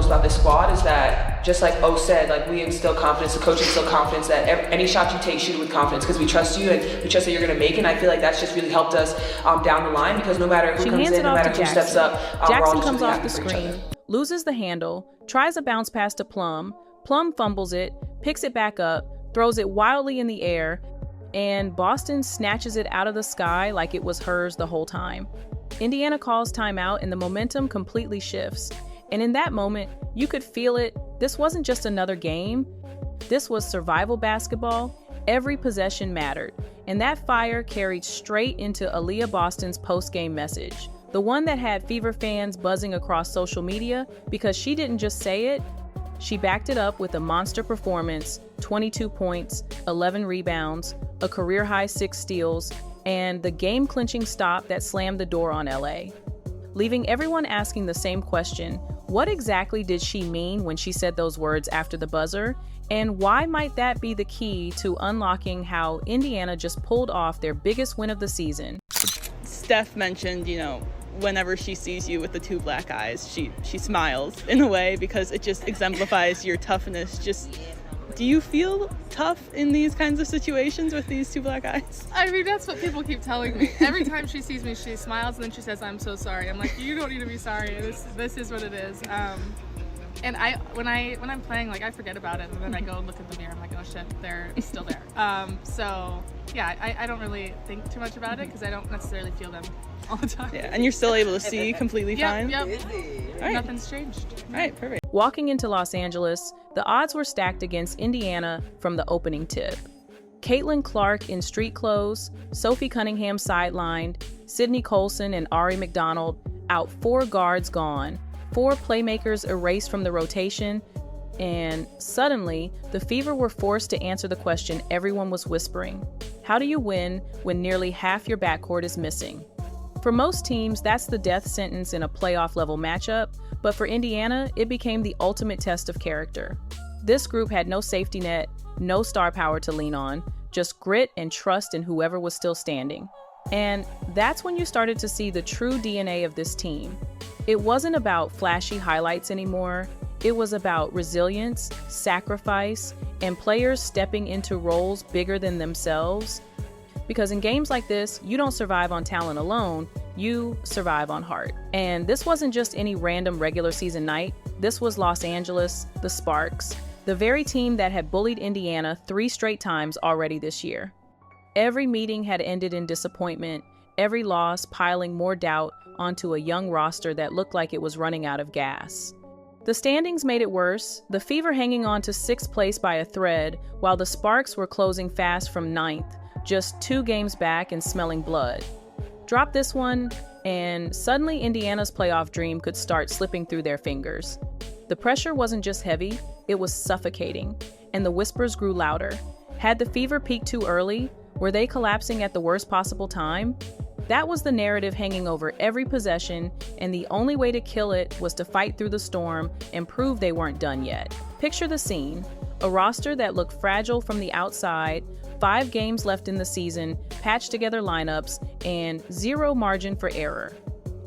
about this squad is that, just like O said, like we instill confidence, the coach instill confidence that any shot you take, shoot it with confidence because we trust you and we trust that you're going to make it. And I feel like that's just really helped us down the line because no matter who comes in, no matter who steps up, Jackson comes off the screen, loses the handle, tries a bounce pass to Plum. Plum fumbles it, picks it back up, throws it wildly in the air, and Boston snatches it out of the sky like it was hers the whole time. Indiana calls timeout and the momentum completely shifts. And in that moment, you could feel it. This wasn't just another game. This was survival basketball. Every possession mattered. And that fire carried straight into Aaliyah Boston's post-game message. The one that had Fever fans buzzing across social media because she didn't just say it, she backed it up with a monster performance, 22 points, 11 rebounds, a career-high 6 steals, and the game-clinching stop that slammed the door on LA. Leaving everyone asking the same question, what exactly did she mean when she said those words after the buzzer? And why might that be the key to unlocking how Indiana just pulled off their biggest win of the season? Steph mentioned, whenever she sees you with the two black eyes, she smiles in a way because it just exemplifies your toughness. Do you feel tough in these kinds of situations with these two black eyes? I mean, that's what people keep telling me. Every time she sees me, she smiles and then she says, "I'm so sorry." I'm like, you don't need to be sorry. This is what it is. And when I'm playing, like, I forget about it, and then I go and look at the mirror. I'm like, oh shit, they're still there. So yeah, I don't really think too much about it because I don't necessarily feel them all the time. Yeah, and you're still able to see completely fine? Yep. Right. Nothing's changed. All right, perfect. Walking into Los Angeles, the odds were stacked against Indiana from the opening tip. Caitlin Clark in street clothes, Sophie Cunningham sidelined, Sydney Colson and Ari McDonald out, 4 guards gone, 4 playmakers erased from the rotation, and suddenly, the Fever were forced to answer the question everyone was whispering. How do you win when nearly half your backcourt is missing? For most teams, that's the death sentence in a playoff-level matchup, but for Indiana, it became the ultimate test of character. This group had no safety net, no star power to lean on, just grit and trust in whoever was still standing. And that's when you started to see the true DNA of this team. It wasn't about flashy highlights anymore. It was about resilience, sacrifice, and players stepping into roles bigger than themselves. Because in games like this, you don't survive on talent alone, you survive on heart. And this wasn't just any random regular season night. This was Los Angeles, the Sparks, the very team that had bullied Indiana 3 straight times already this year. Every meeting had ended in disappointment, every loss piling more doubt onto a young roster that looked like it was running out of gas. The standings made it worse, the Fever hanging on to 6th place by a thread, while the Sparks were closing fast from 9th, just 2 games back and smelling blood. Drop this one, and suddenly Indiana's playoff dream could start slipping through their fingers. The pressure wasn't just heavy, it was suffocating, and the whispers grew louder. Had the Fever peaked too early? Were they collapsing at the worst possible time? That was the narrative hanging over every possession, and the only way to kill it was to fight through the storm and prove they weren't done yet. Picture the scene: a roster that looked fragile from the outside, 5 games left in the season, patched together lineups, and 0 margin for error.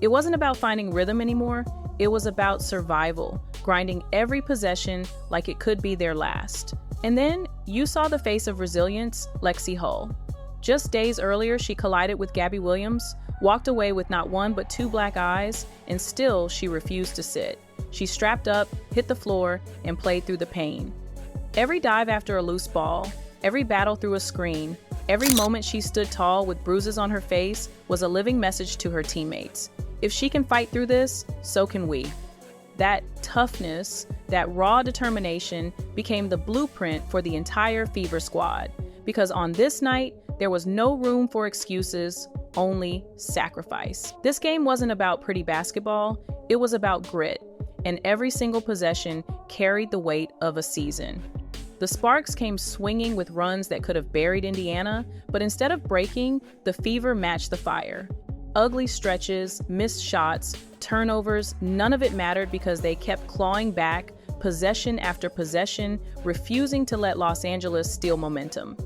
It wasn't about finding rhythm anymore, it was about survival, grinding every possession like it could be their last. And then you saw the face of resilience, Lexi Hull. Just days earlier, she collided with Gabby Williams, walked away with not 1 but 2 black eyes, and still she refused to sit. She strapped up, hit the floor, and played through the pain. Every dive after a loose ball, every battle through a screen, every moment she stood tall with bruises on her face was a living message to her teammates. If she can fight through this, so can we. That toughness, that raw determination became the blueprint for the entire Fever squad. Because on this night, there was no room for excuses, only sacrifice. This game wasn't about pretty basketball, it was about grit, and every single possession carried the weight of a season. The Sparks came swinging with runs that could have buried Indiana, but instead of breaking, the Fever matched the fire. Ugly stretches, missed shots, turnovers, none of it mattered because they kept clawing back, possession after possession, refusing to let Los Angeles steal momentum.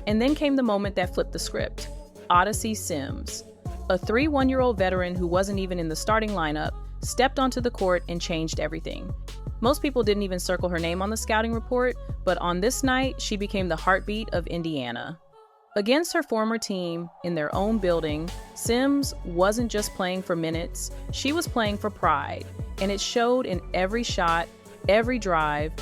And then came the moment that flipped the script. Odyssey Sims, a 31-year-old veteran who wasn't even in the starting lineup, stepped onto the court and changed everything. Most people didn't even circle her name on the scouting report, but on this night, she became the heartbeat of Indiana. Against her former team, in their own building, Sims wasn't just playing for minutes, she was playing for pride, and it showed in every shot, every drive,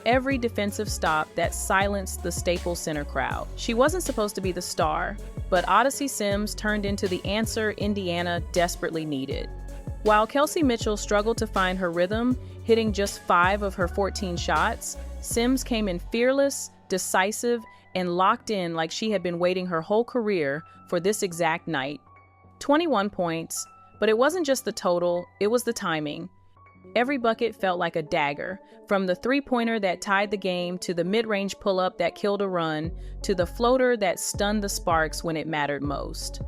every defensive stop that silenced the Staples Center crowd. She wasn't supposed to be the star, but Odyssey Sims turned into the answer Indiana desperately needed. While Kelsey Mitchell struggled to find her rhythm, hitting just 5 of her 14 shots, Sims came in fearless, decisive, and locked in like she had been waiting her whole career for this exact night. 21 points, but it wasn't just the total, it was the timing. Every bucket felt like a dagger, from the three-pointer that tied the game to the mid-range pull-up that killed a run to the floater that stunned the Sparks when it mattered most.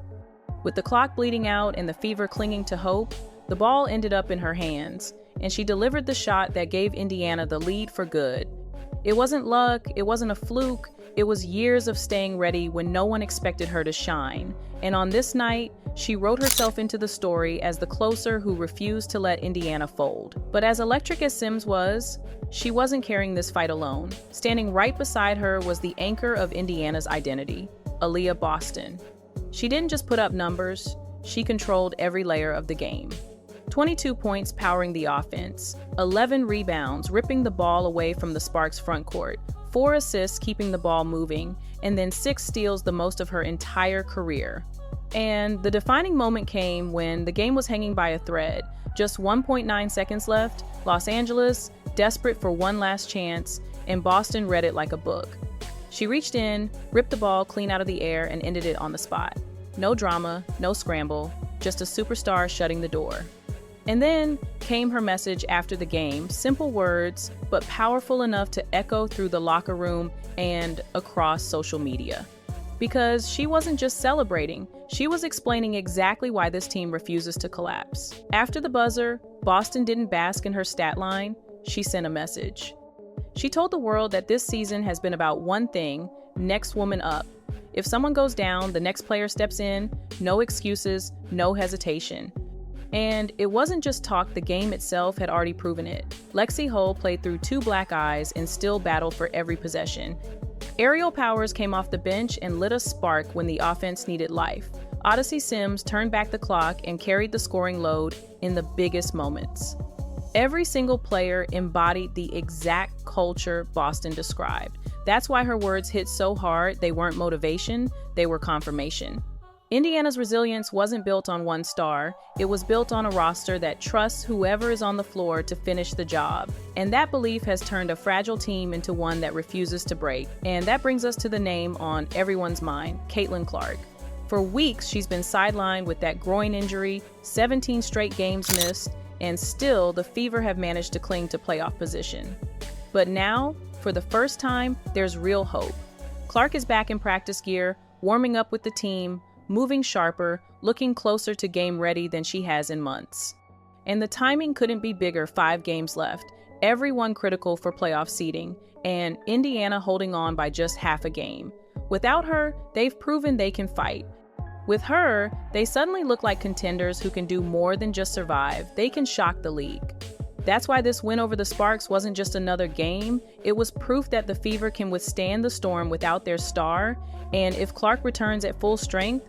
With the clock bleeding out and the Fever clinging to hope, the ball ended up in her hands, and she delivered the shot that gave Indiana the lead for good. It wasn't luck, it wasn't a fluke, it was years of staying ready when no one expected her to shine. And on this night, she wrote herself into the story as the closer who refused to let Indiana fold. But as electric as Sims was, she wasn't carrying this fight alone. Standing right beside her was the anchor of Indiana's identity, Aaliyah Boston. She didn't just put up numbers, she controlled every layer of the game. 22 points powering the offense, 11 rebounds ripping the ball away from the Sparks' front court, 4 assists keeping the ball moving, and then 6 steals, the most of her entire career. And the defining moment came when the game was hanging by a thread. Just 1.9 seconds left, Los Angeles, desperate for one last chance, and Boston read it like a book. She reached in, ripped the ball clean out of the air, and ended it on the spot. No drama, no scramble, just a superstar shutting the door. And then came her message after the game, simple words, but powerful enough to echo through the locker room and across social media. Because she wasn't just celebrating, she was explaining exactly why this team refuses to collapse. After the buzzer, Boston didn't bask in her stat line, she sent a message. She told the world that this season has been about one thing: next woman up. If someone goes down, the next player steps in, no excuses, no hesitation. And it wasn't just talk, the game itself had already proven it. Lexi Hull played through 2 black eyes and still battled for every possession. Aerial Powers came off the bench and lit a spark when the offense needed life. Odyssey Sims turned back the clock and carried the scoring load in the biggest moments. Every single player embodied the exact culture Boston described. That's why her words hit so hard. They weren't motivation, they were confirmation. Indiana's resilience wasn't built on one star, it was built on a roster that trusts whoever is on the floor to finish the job. And that belief has turned a fragile team into one that refuses to break. And that brings us to the name on everyone's mind, Caitlin Clark. For weeks, she's been sidelined with that groin injury, 17 straight games missed, and still the Fever have managed to cling to playoff position. But now, for the first time, there's real hope. Clark is back in practice gear, warming up with the team, moving sharper, looking closer to game ready than she has in months. And the timing couldn't be bigger. 5 games left, everyone critical for playoff seeding, and Indiana holding on by just half a game. Without her, they've proven they can fight. With her, they suddenly look like contenders who can do more than just survive. They can shock the league. That's why this win over the Sparks wasn't just another game, it was proof that the Fever can withstand the storm without their star, and if Clark returns at full strength,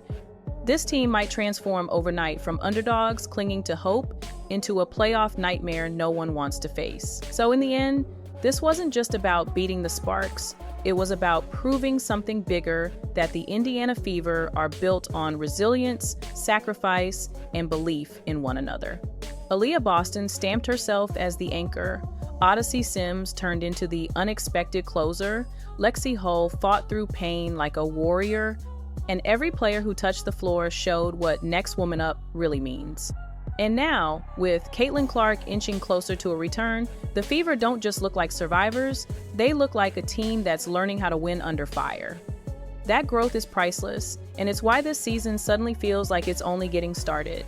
this team might transform overnight from underdogs clinging to hope into a playoff nightmare no one wants to face. So in the end, this wasn't just about beating the Sparks, it was about proving something bigger, that the Indiana Fever are built on resilience, sacrifice, and belief in one another. Aaliyah Boston stamped herself as the anchor. Odyssey Sims turned into the unexpected closer. Lexi Hull fought through pain like a warrior. And every player who touched the floor showed what next woman up really means. And now, with Caitlin Clark inching closer to a return, the Fever don't just look like survivors, they look like a team that's learning how to win under fire. That growth is priceless, and it's why this season suddenly feels like it's only getting started.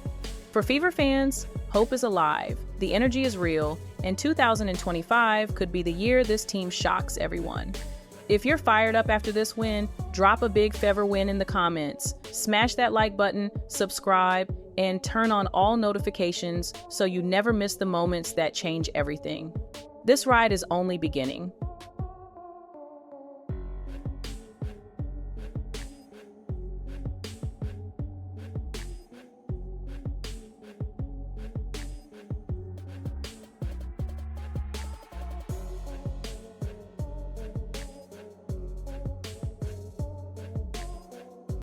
For Fever fans, hope is alive, the energy is real, and 2025 could be the year this team shocks everyone. If you're fired up after this win, drop a big Fever win in the comments, smash that like button, subscribe, and turn on all notifications so you never miss the moments that change everything. This ride is only beginning.